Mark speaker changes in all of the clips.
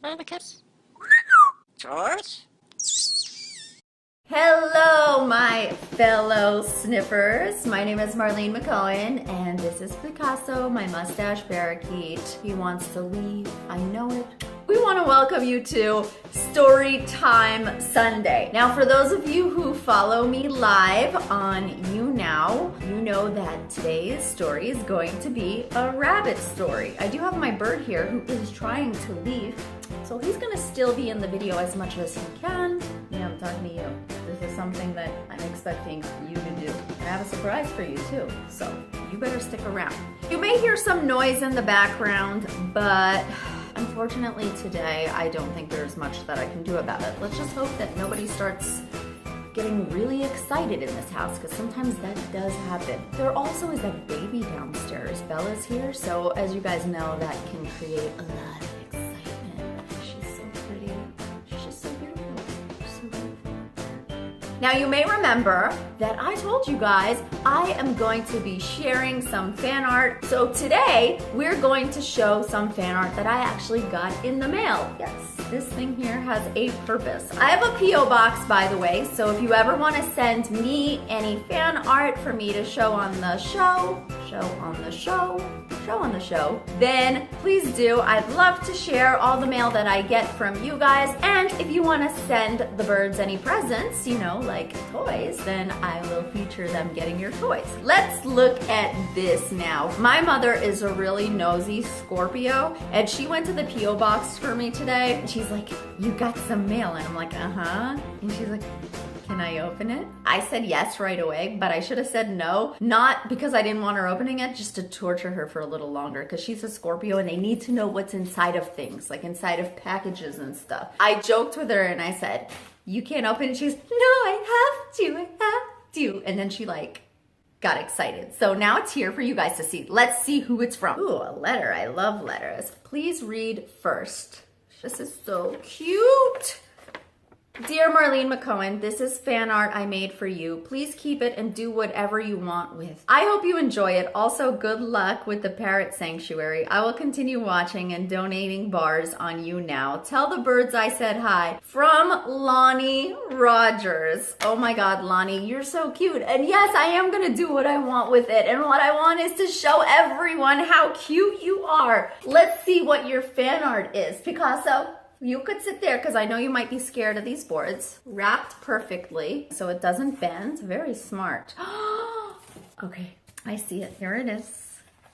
Speaker 1: Where are the kids? George?
Speaker 2: Hello, my fellow sniffers. My name is Marlene McCohen, and this is Picasso, my mustache parakeet. He wants to leave. I know it. We want to welcome you to Story Time Sunday. Now, for those of you who follow me live on YouNow, you know that today's story is going to be a rabbit story. I do have my bird here who is trying to leave, so he's gonna still be in the video as much as he can. Yeah, I'm talking to you. This is something that I'm expecting you to do. I have a surprise for you too, so you better stick around. You may hear some noise in the background, but unfortunately today, I don't think there's much that I can do about it. Let's just hope that nobody starts getting really excited in this house, because sometimes that does happen. There also is a baby downstairs. Bella's here, so as you guys know, that can create a lot of excitement. She's so pretty. She's just so beautiful. She's so beautiful. Now, you may remember that I told you guys I am going to be sharing some fan art. So today, we're going to show some fan art that I actually got in the mail. Yes, this thing here has a purpose. I have a P.O. box, by the way, so if you ever want to send me any fan art for me to show on the show, then please do. I'd love to share all the mail that I get from you guys. And if you want to send the birds any presents, you know, like toys, then I will feature them getting your toys. Let's look at this now. My mother is a really nosy Scorpio, and she went to the P.O. box for me today. And she's like, "You got some mail?" And I'm like, "Uh-huh." And she's like, "Can I open it?" I said yes right away, but I should have said no. Not because I didn't want her opening it, just to torture her for a little longer, because she's a Scorpio and they need to know what's inside of things, like inside of packages and stuff. I joked with her and I said, "You can't open it." She's, "No, I have to. And then she got excited. So now it's here for you guys to see. Let's see who it's from. Ooh, a letter. I love letters. Please read first. This is so cute. Dear Marlene McCohen, this is fan art I made for you. Please keep it and do whatever you want with. I hope you enjoy it. Also, good luck with the parrot sanctuary. I will continue watching and donating bars on YouNow. Tell the birds I said hi. From Lonnie Rogers. Oh my God, Lonnie, you're so cute. And yes, I am gonna do what I want with it. And what I want is to show everyone how cute you are. Let's see what your fan art is. Picasso, you could sit there because I know you might be scared of these boards. Wrapped perfectly so it doesn't bend. Very smart. Okay, I see it. Here it is.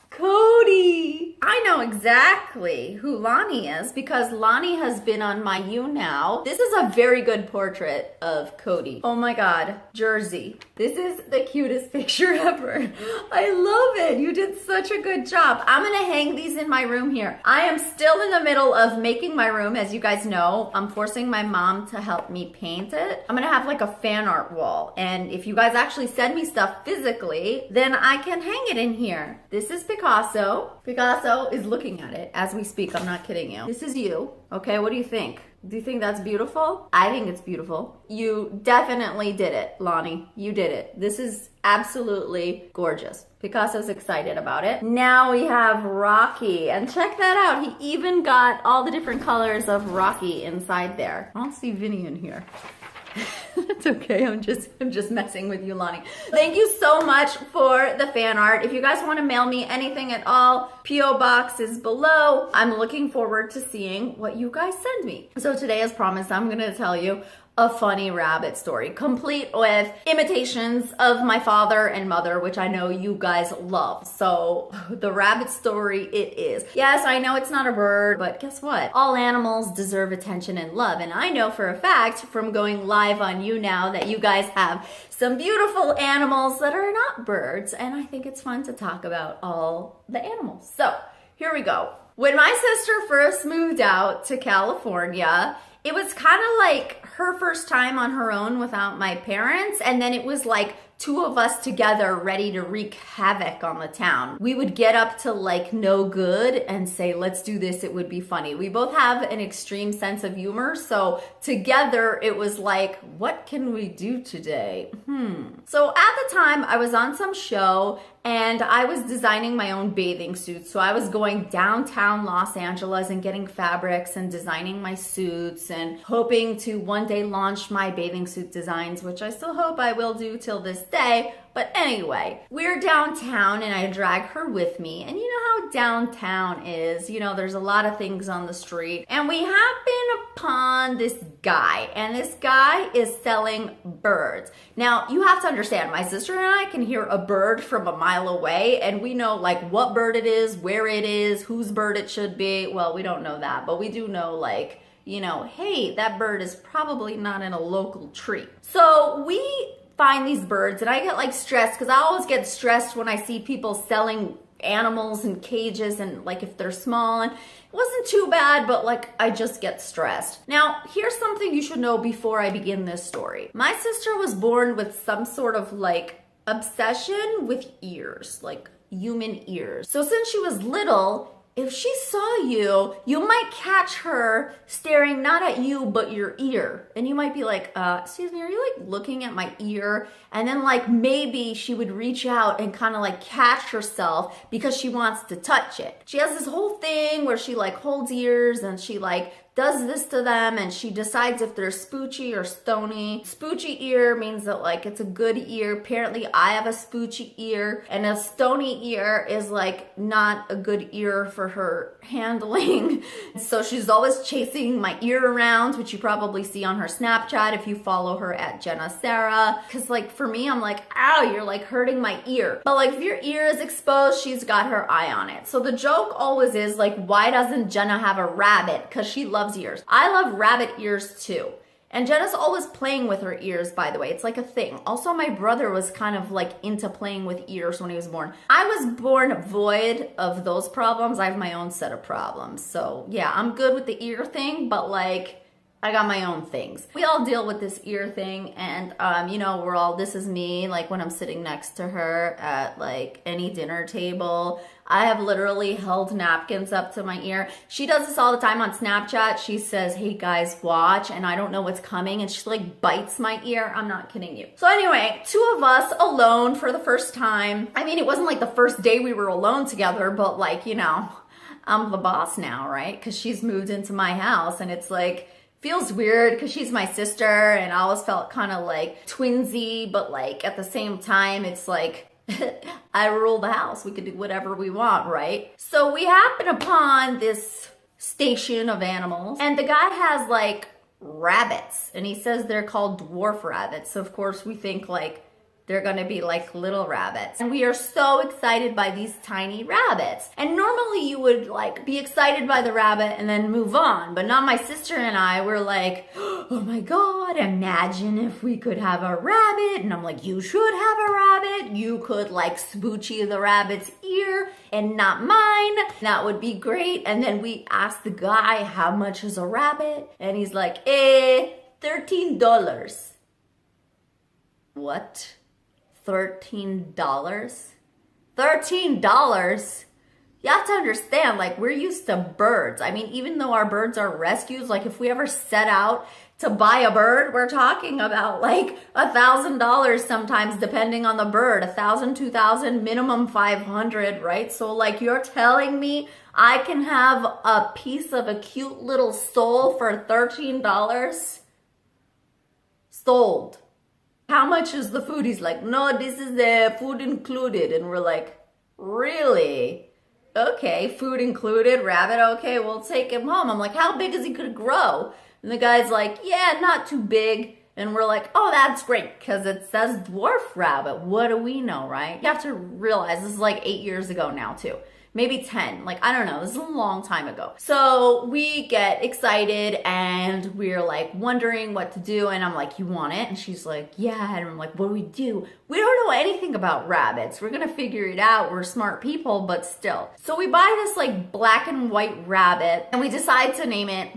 Speaker 2: Cody! I know exactly who Lonnie is because Lonnie has been on my YouNow. This is a very good portrait of Cody. Oh my God, Jersey. This is the cutest picture ever. I love it. You did such a good job. I'm gonna hang these in my room here. I am still in the middle of making my room, as you guys know. I'm forcing my mom to help me paint it. I'm gonna have like a fan art wall. And if you guys actually send me stuff physically, then I can hang it in here. This is Picasso. Picasso is looking at it as we speak. I'm not kidding you. This is you. Okay, what do you think? Do you think that's beautiful? I think it's beautiful. You definitely did it, Lonnie. You did it. This is absolutely gorgeous. Picasso's excited about it. Now we have Rocky, and check that out. He even got all the different colors of Rocky inside there. I don't see Vinny in here. It's okay, I'm just messing with you, Lonnie. Thank you so much for the fan art. If you guys want to mail me anything at all, P.O. box is below. I'm looking forward to seeing what you guys send me. So today, as promised, I'm gonna tell you a funny rabbit story, complete with imitations of my father and mother, which I know you guys love. So the rabbit story it is. Yes, I know it's not a bird, but guess what? All animals deserve attention and love. And I know for a fact from going live on YouNow that you guys have some beautiful animals that are not birds. And I think it's fun to talk about all the animals. So here we go. When my sister first moved out to California, it was kind of like her first time on her own without my parents, and then it was like two of us together ready to wreak havoc on the town. We would get up to like no good and say, let's do this, it would be funny. We both have an extreme sense of humor, so together it was like, what can we do today? So at the time I was on some show and I was designing my own bathing suits. So I was going downtown Los Angeles and getting fabrics and designing my suits and hoping to one day launch my bathing suit designs, which I still hope I will do till this day. But anyway, we're downtown and I drag her with me. And you know how downtown is, you know, there's a lot of things on the street. And we happen upon this guy, and this guy is selling birds. Now, you have to understand, my sister and I can hear a bird from a mile away, and we know like what bird it is, where it is, whose bird it should be. Well, we don't know that, but we do know like, you know, hey, that bird is probably not in a local tree. So we find these birds, and I get like stressed because I always get stressed when I see people selling animals in cages, and like if they're small, and it wasn't too bad, but like I just get stressed. Now, here's something you should know before I begin this story. My sister was born with some sort of like obsession with ears, like human ears. So since she was little, if she saw you, you might catch her staring not at you, but your ear. And you might be like, excuse me, are you like looking at my ear? And then like maybe she would reach out and kind of like catch herself because she wants to touch it. She has this whole thing where she like holds ears and she like does this to them, and she decides if they're spoochy or stony. Spoochy ear means that like it's a good ear. Apparently I have a spoochy ear, and a stony ear is like not a good ear for her handling. So she's always chasing my ear around, which you probably see on her Snapchat if you follow her at Jenna Sarah. Cause like for me, I'm like, ow, you're like hurting my ear. But like if your ear is exposed, she's got her eye on it. So the joke always is like, why doesn't Jenna have a rabbit? Cause she loves ears. I love rabbit ears too. And Jenna's always playing with her ears, by the way. It's like a thing. Also, my brother was kind of like into playing with ears when he was born. I was born void of those problems. I have my own set of problems. So yeah, I'm good with the ear thing, but like, I got my own things. We all deal with this ear thing, and you know, this is me, like when I'm sitting next to her at like any dinner table. I have literally held napkins up to my ear. She does this all the time on Snapchat. She says, hey guys, watch, and I don't know what's coming, and she like bites my ear. I'm not kidding you. So anyway, two of us alone for the first time. I mean, it wasn't like the first day we were alone together, but like, you know, I'm the boss now, right? Because she's moved into my house, and it's like, feels weird because she's my sister, and I always felt kind of like twinsy, but like at the same time, it's like, I rule the house. We can do whatever we want, right? So we happen upon this station of animals, and the guy has like rabbits, and he says they're called dwarf rabbits. So of course we think like they're gonna be like little rabbits. And we are so excited by these tiny rabbits. And normally you would like be excited by the rabbit and then move on, but not my sister and I. We're like, oh my God, imagine if we could have a rabbit. And I'm like, you should have a rabbit. You could like spoochy the rabbit's ear and not mine. That would be great. And then we asked the guy, how much is a rabbit? And he's like, $13. What? $13? $13? You have to understand, like, we're used to birds. I mean, even though our birds are rescues, like if we ever set out to buy a bird, we're talking about like $1,000 sometimes, depending on the bird, 1,000, 2,000, minimum 500, right? So like you're telling me I can have a piece of a cute little soul for $13? Sold. How much is the food? He's like, no, this is the food included. And we're like, really? Okay, food included, rabbit, okay, we'll take him home. I'm like, how big is he gonna grow? And the guy's like, yeah, not too big. And we're like, oh, that's great, because it says dwarf rabbit. What do we know, right? You have to realize this is like 8 years ago now too. Maybe 10, like, I don't know, this is a long time ago. So we get excited and we're like wondering what to do. And I'm like, you want it? And she's like, yeah. And I'm like, what do we do? We don't know anything about rabbits. We're gonna figure it out. We're smart people, but still. So we buy this like black and white rabbit, and we decide to name it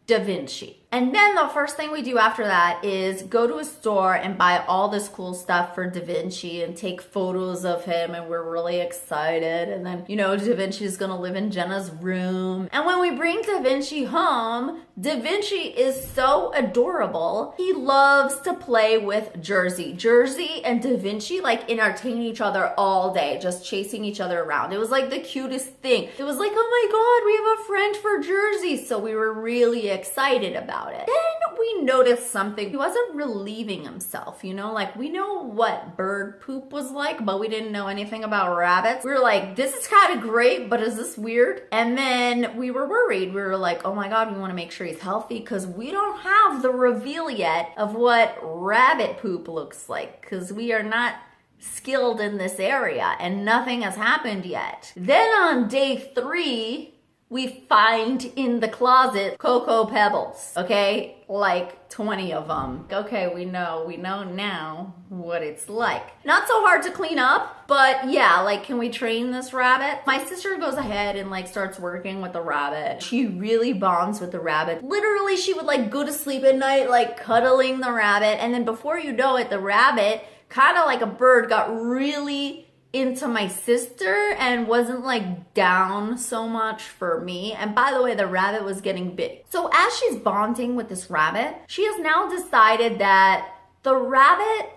Speaker 2: Davinci. And then the first thing we do after that is go to a store and buy all this cool stuff for Davinci and take photos of him, and we're really excited. And then, Davinci is gonna live in Jenna's room. And when we bring Davinci home, Davinci is so adorable. He loves to play with Jersey. Jersey and Davinci entertain each other all day, just chasing each other around. It was like the cutest thing. It was like, oh my God, we have a friend for Jersey. So we were really excited about it. Then we noticed something. He wasn't relieving himself, we know what bird poop was like, but we didn't know anything about rabbits. We were like, this is kind of great, but is this weird? And then we were worried. We were like, oh my God, we want to make sure he's healthy because we don't have the reveal yet of what rabbit poop looks like because we are not skilled in this area and nothing has happened yet. Then on day 3, we find in the closet Cocoa Pebbles, okay? Like 20 of them. Okay, we know now what it's like. Not so hard to clean up, but yeah, can we train this rabbit? My sister goes ahead and starts working with the rabbit. She really bonds with the rabbit. Literally, she would go to sleep at night, cuddling the rabbit. And then before you know it, the rabbit, kind of like a bird, got really into my sister and wasn't down so much for me. And by the way, the rabbit was getting big. So as she's bonding with this rabbit, she has now decided that the rabbit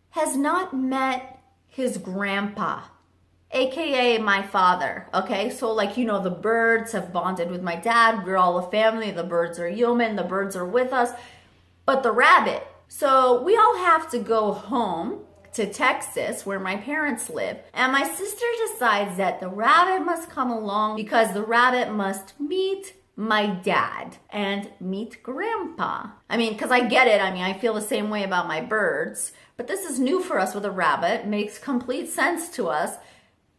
Speaker 2: has not met his grandpa, aka my father. Okay, so the birds have bonded with my dad. We're all a family. The birds are human. The birds are with us. But the rabbit. So we all have to go home to Texas, where my parents live. And my sister decides that the rabbit must come along because the rabbit must meet my dad and meet grandpa. Because I get it. I feel the same way about my birds. But this is new for us with a rabbit. Makes complete sense to us.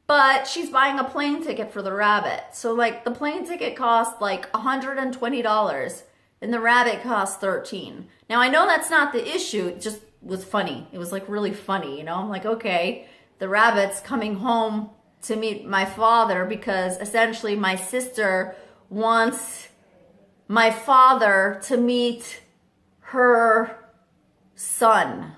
Speaker 2: But she's buying a plane ticket for the rabbit. So the plane ticket costs $120 and the rabbit costs $13. Now I know that's not the issue. It just was funny. It was really funny, I'm like, okay, the rabbit's coming home to meet my father because essentially my sister wants my father to meet her son.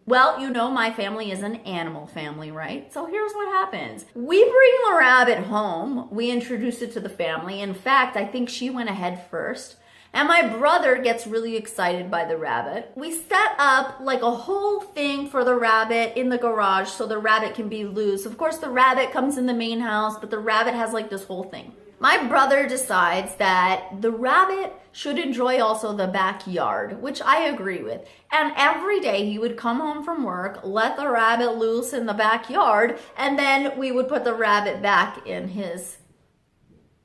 Speaker 2: Well, my family is an animal family, right? So here's what happens. We bring the rabbit home. We introduce it to the family. In fact, I think she went ahead first. And my brother gets really excited by the rabbit. We set up a whole thing for the rabbit in the garage so the rabbit can be loose. Of course, the rabbit comes in the main house, but the rabbit has this whole thing. My brother decides that the rabbit should enjoy also the backyard, which I agree with. And every day he would come home from work, let the rabbit loose in the backyard, and then we would put the rabbit back in his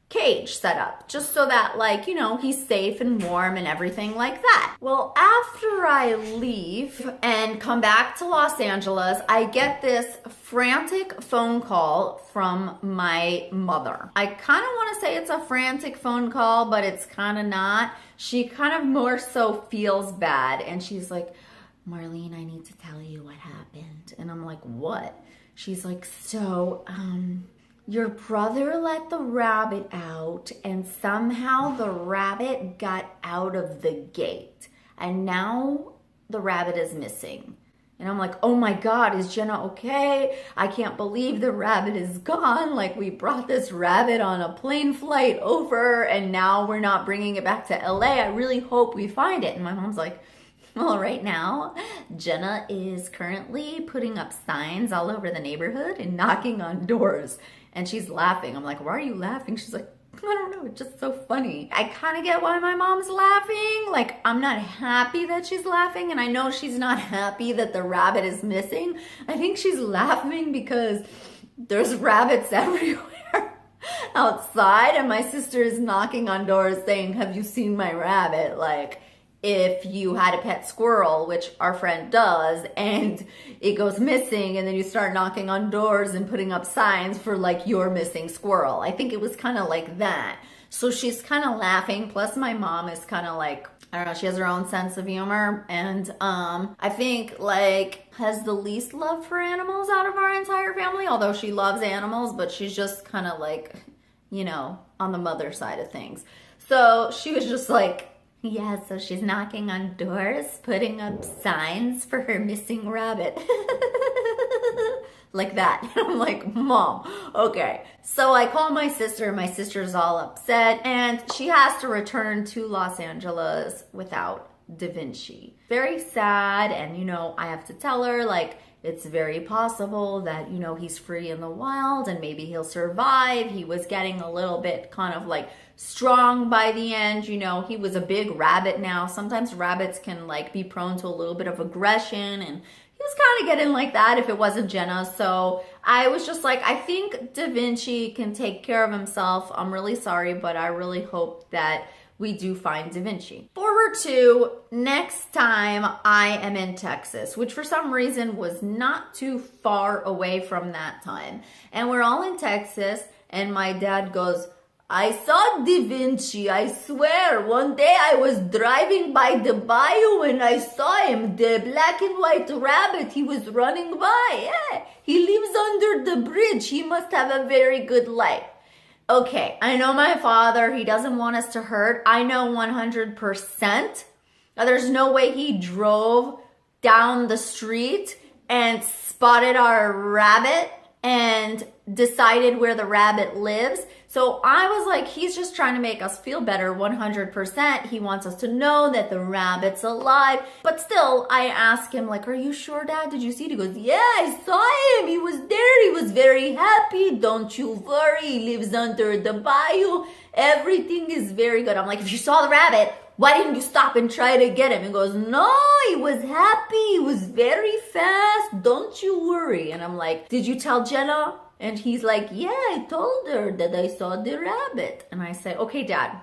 Speaker 2: cage set up just so that he's safe and warm and everything like that. Well, after I leave and come back to Los Angeles, I get this frantic phone call from my mother. I kind of want to say it's a frantic phone call, but it's kind of not. She kind of more so feels bad and she's like, Marlene, I need to tell you what happened. And I'm like, what? She's like, your brother let the rabbit out and somehow the rabbit got out of the gate and now the rabbit is missing. And I'm like, oh my God, is Jenna okay? I can't believe the rabbit is gone. We brought this rabbit on a plane flight over and now we're not bringing it back to LA. I really hope we find it. And my mom's like, well, right now, Jenna is currently putting up signs all over the neighborhood and knocking on doors. And she's laughing. I'm like, why are you laughing? She's like, I don't know. It's just so funny. I kind of get why my mom's laughing. I'm not happy that she's laughing. And I know she's not happy that the rabbit is missing. I think she's laughing because there's rabbits everywhere outside. And my sister is knocking on doors saying, have you seen my rabbit? If you had a pet squirrel, which our friend does, and it goes missing, and then you start knocking on doors and putting up signs for your missing squirrel. I think it was kind of like that. So she's kind of laughing. Plus my mom is kind of I don't know, she has her own sense of humor. And I think has the least love for animals out of our entire family, although she loves animals, but she's just kind of on the mother side of things. So she was just Yeah, so she's knocking on doors, putting up signs for her missing rabbit. Like that. I'm like, Mom, okay. So I call my sister. My sister's all upset, and she has to return to Los Angeles without Davinci. Very sad, and I have to tell her, like, it's very possible that, he's free in the wild and maybe he'll survive. He was getting a little bit kind of like strong by the end. He was a big rabbit now. Sometimes rabbits can like be prone to a little bit of aggression, and he was kind of getting like that if it wasn't Jenna. So I was just like, I think Davinci can take care of himself. I'm really sorry, but I really hope that we do find Davinci. Forward to next time I am in Texas, which for some reason was not too far away from that time. And we're all in Texas, and my dad goes, I saw Davinci, I swear. One day I was driving by the bayou and I saw him, the black and white rabbit. He was running by. Yeah, he lives under the bridge. He must have a very good life. Okay, I know my father, he doesn't want us to hurt. I know 100%. There's no way he drove down the street and spotted our rabbit and decided where the rabbit lives. So I was like, he's just trying to make us feel better 100%. He wants us to know that the rabbit's alive. But still, I asked him, like, are you sure, Dad? Did you see it? He goes, yeah, I saw him. He was there. He was very happy. Don't you worry. He lives under the bayou. Everything is very good. I'm like, if you saw the rabbit, why didn't you stop and try to get him? He goes, no, he was happy. He was very fast. Don't you worry. And I'm like, did you tell Jenna? And he's like, yeah, I told her that I saw the rabbit. And I say, okay, Dad,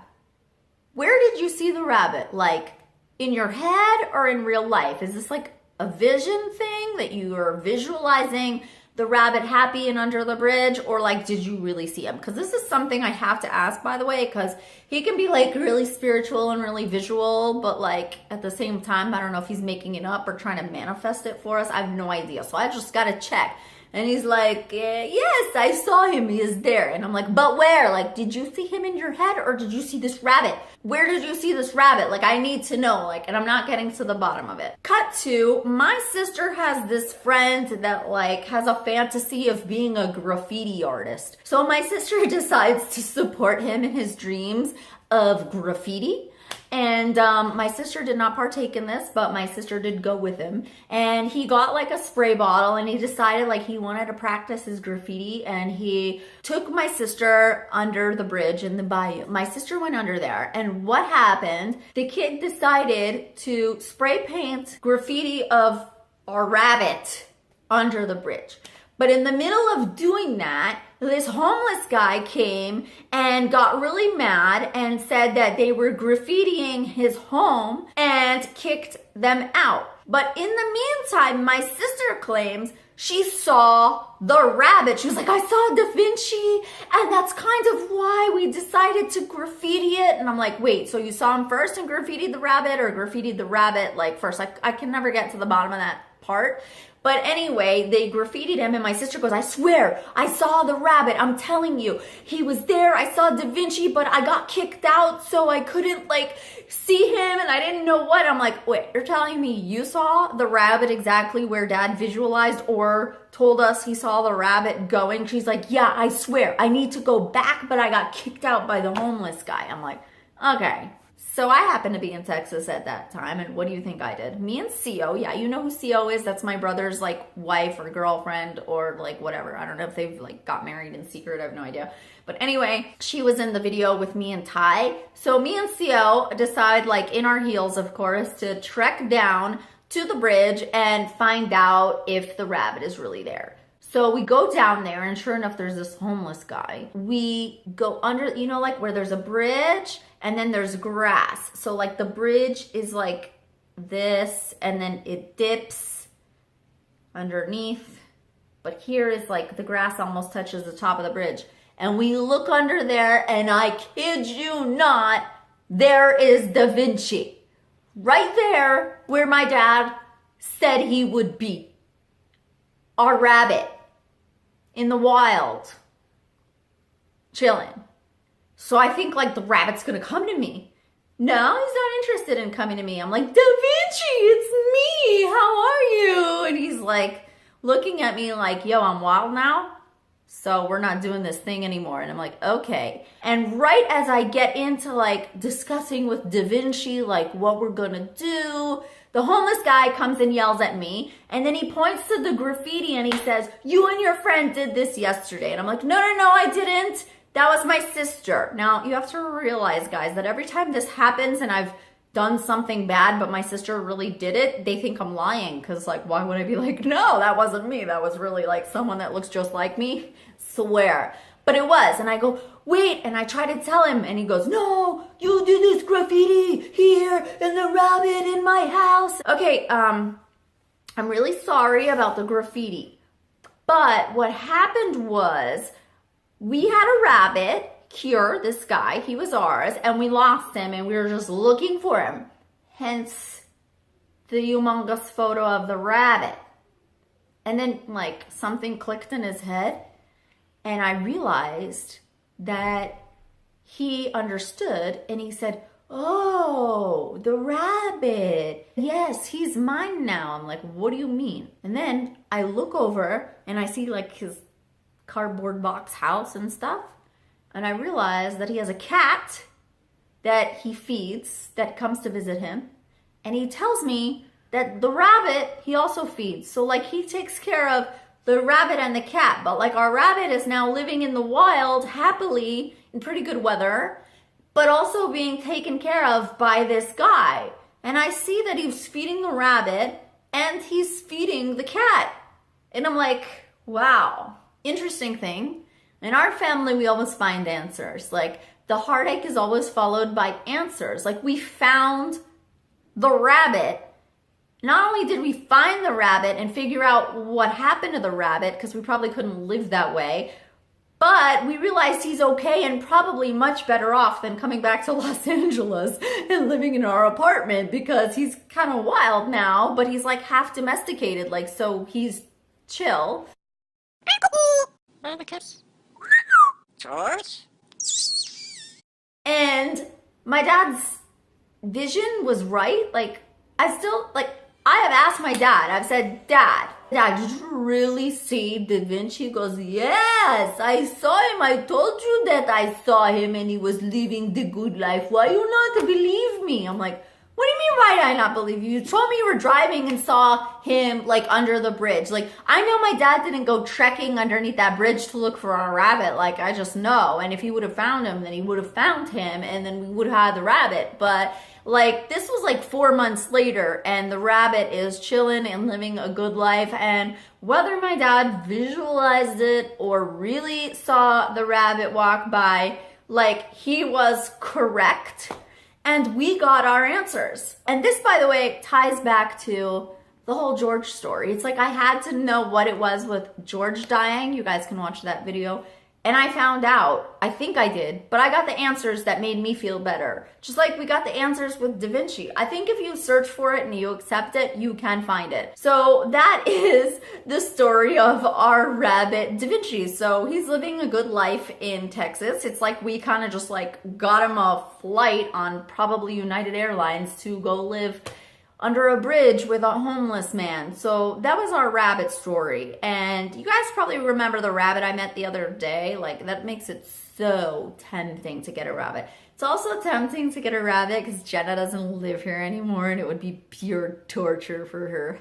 Speaker 2: where did you see the rabbit? Like in your head or in real life? Is this like a vision thing that you are visualizing the rabbit happy and under the bridge? Or like, did you really see him? Because this is something I have to ask, by the way, because he can be like really spiritual and really visual, but like at the same time, I don't know if he's making it up or trying to manifest it for us. I have no idea. So I just got to check. And he's like, yes, I saw him. He is there. And I'm like, but where? Like, did you see him in your head or did you see this rabbit? Where did you see this rabbit? Like, I need to know. Like, and I'm not getting to the bottom of it. Cut to, my sister has this friend that like has a fantasy of being a graffiti artist. So my sister decides to support him in his dreams of graffiti. And my sister did not partake in this, but my sister did go with him. And he got like a spray bottle and he decided like he wanted to practice his graffiti. And he took my sister under the bridge in the bayou. My sister went under there. And what happened? The kid decided to spray paint graffiti of our rabbit under the bridge. But in the middle of doing that, this homeless guy came and got really mad and said that they were graffitiing his home and kicked them out. But in the meantime, my sister claims she saw the rabbit. She was like, I saw Davinci, and that's kind of why we decided to graffiti it. And I'm like, wait, so you saw him first and graffitied the rabbit, or graffitied the rabbit like first? I can never get to the bottom of that part. But anyway, they graffitied him, and my sister goes, I swear, I saw the rabbit. I'm telling you, he was there. I saw Davinci, but I got kicked out, so I couldn't like see him, and I didn't know what. I'm like, wait, you're telling me you saw the rabbit exactly where Dad visualized or told us he saw the rabbit going? She's like, yeah, I swear, I need to go back, but I got kicked out by the homeless guy. I'm like, okay. So I happened to be in Texas at that time, and what do you think I did? Me and Co, yeah, you know who Co is? That's my brother's like wife or girlfriend or like whatever. I don't know if they've like got married in secret. I have no idea. But anyway, she was in the video with me and Ty. So me and Co decide, like in our heels, of course, to trek down to the bridge and find out if the rabbit is really there. So we go down there, and sure enough, there's this homeless guy. We go under, you know, like where there's a bridge and then there's grass. So like the bridge is like this, and then it dips underneath. But here is like the grass almost touches the top of the bridge. And we look under there, and I kid you not, there is Davinci. Right there where my dad said he would be. Our rabbit. In the wild, chilling. So I think like the rabbit's gonna come to me. No, he's not interested in coming to me. I'm like, Davinci, it's me. How are you? And he's like looking at me like, yo, I'm wild now. So we're not doing this thing anymore. And I'm like, okay. And right as I get into like discussing with Davinci, like what we're gonna do, the homeless guy comes and yells at me. And then he points to the graffiti and he says, you and your friend did this yesterday. And I'm like, no, I didn't. That was my sister. Now, you have to realize, guys, that every time this happens and I've done something bad, but my sister really did it, they think I'm lying. Because, like, why would I be like, no, that wasn't me. That was really, like, someone that looks just like me. Swear. But it was. And I go, wait. And I try to tell him. And he goes, no, you did this graffiti here and the rabbit in my house. Okay, I'm really sorry about the graffiti. But what happened was, we had a rabbit, Cure, this guy, he was ours, and we lost him and we were just looking for him. Hence the humongous photo of the rabbit. And then like something clicked in his head and I realized that he understood and he said, oh, the rabbit. Yes, he's mine now. I'm like, what do you mean? And then I look over and I see like his cardboard box house and stuff. And I realize that he has a cat that he feeds that comes to visit him. And he tells me that the rabbit he also feeds. So like he takes care of the rabbit and the cat. But like our rabbit is now living in the wild happily in pretty good weather, but also being taken care of by this guy. And I see that he's feeding the rabbit and he's feeding the cat. And I'm like, wow. Interesting thing, in our family, we always find answers. Like the heartache is always followed by answers. Like we found the rabbit. Not only did we find the rabbit and figure out what happened to the rabbit, because we probably couldn't live that way, but we realized he's okay and probably much better off than coming back to Los Angeles and living in our apartment because he's kind of wild now, but he's like half domesticated, like so he's chill.
Speaker 1: Kiss. George?
Speaker 2: And my dad's vision was right. Like, I have asked my dad, I've said, Dad, did you really see Davinci? He goes, yes, I saw him. I told you that I saw him and he was living the good life. Why you not believe me? I'm like, what do you mean, why did I not believe you? You told me you were driving and saw him like under the bridge. Like, I know my dad didn't go trekking underneath that bridge to look for our rabbit. Like, I just know. And if he would have found him, then he would have found him and then we would have had the rabbit. But like, this was like 4 months later and the rabbit is chilling and living a good life. And whether my dad visualized it or really saw the rabbit walk by, like, he was correct. And we got our answers. And this, by the way, ties back to the whole George story. It's like I had to know what it was with George dying. You guys can watch that video. And I found out, I think I did, but I got the answers that made me feel better. Just like we got the answers with Davinci. I think if you search for it and you accept it, you can find it. So that is the story of our rabbit Davinci. So he's living a good life in Texas. It's like we kind of just like got him a flight on probably United Airlines to go live under a bridge with a homeless man. So that was our rabbit story. And you guys probably remember the rabbit I met the other day. Like, that makes it so tempting to get a rabbit. It's also tempting to get a rabbit because Jenna doesn't live here anymore and it would be pure torture for her.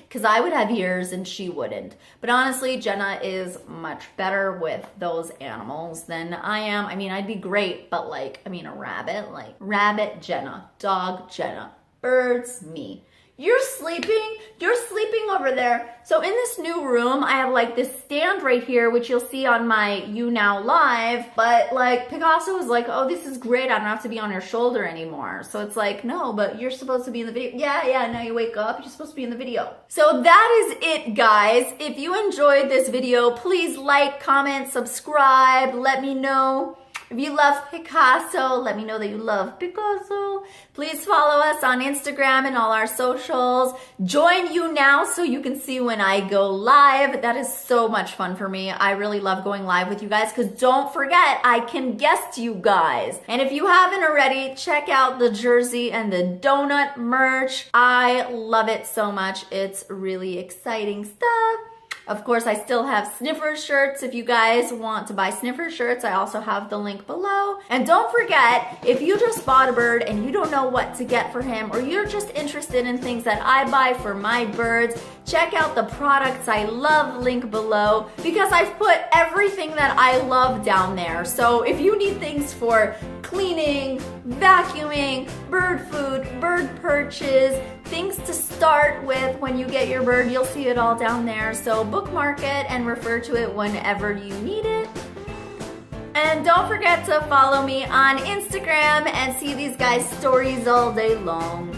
Speaker 2: Because I would have ears and she wouldn't. But honestly, Jenna is much better with those animals than I am. I mean, I'd be great, but like, I mean, a rabbit, like rabbit Jenna, dog Jenna, birds me. You're sleeping over there. So in this new room, I have like this stand right here, which you'll see on my YouNow live, but like Picasso was like, oh, this is great. I don't have to be on your shoulder anymore. So it's like, no, but you're supposed to be in the video. Yeah, now you wake up, you're supposed to be in the video. So that is it, guys. If you enjoyed this video, please like, comment, subscribe, let me know If you love Picasso, let me know that you love Picasso. Please follow us on Instagram and all our socials. Join YouNow so you can see when I go live. That is so much fun for me. I really love going live with you guys because don't forget, I can guest you guys. And if you haven't already, check out the jersey and the donut merch. I love it so much. It's really exciting stuff. Of course, I still have sniffer shirts. If you guys want to buy sniffer shirts, I also have the link below. And don't forget, if you just bought a bird and you don't know what to get for him, or you're just interested in things that I buy for my birds, check out the products I love link below because I've put everything that I love down there. So if you need things for cleaning, vacuuming, bird food, bird perches, things to start with when you get your bird, you'll see it all down there. So bookmark it and refer to it whenever you need it. And don't forget to follow me on Instagram and see these guys' stories all day long.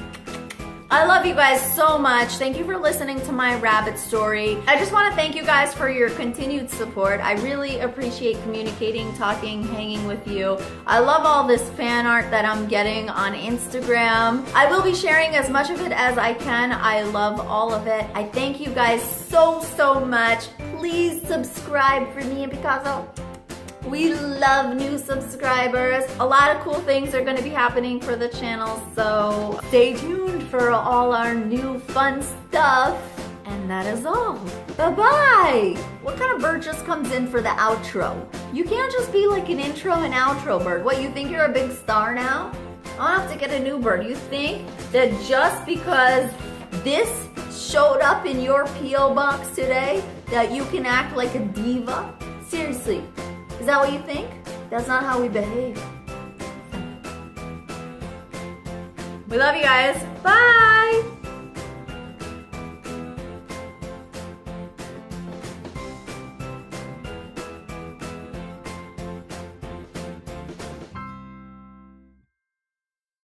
Speaker 2: I love you guys so much. Thank you for listening to my rabbit story. I just want to thank you guys for your continued support. I really appreciate communicating, talking, hanging with you. I love all this fan art that I'm getting on Instagram. I will be sharing as much of it as I can. I love all of it. I thank you guys so much. Please subscribe for me and Picasso. We love new subscribers. A lot of cool things are going to be happening for the channel, so stay tuned for all our new fun stuff. And that is all. Bye-bye. What kind of bird just comes in for the outro? You can't just be like an intro and outro bird. What, you think you're a big star now? I'll have to get a new bird. You think that just because this showed up in your P.O. box today that you can act like a diva? Seriously. Is that what you think? That's not how we behave. We love you guys. Bye!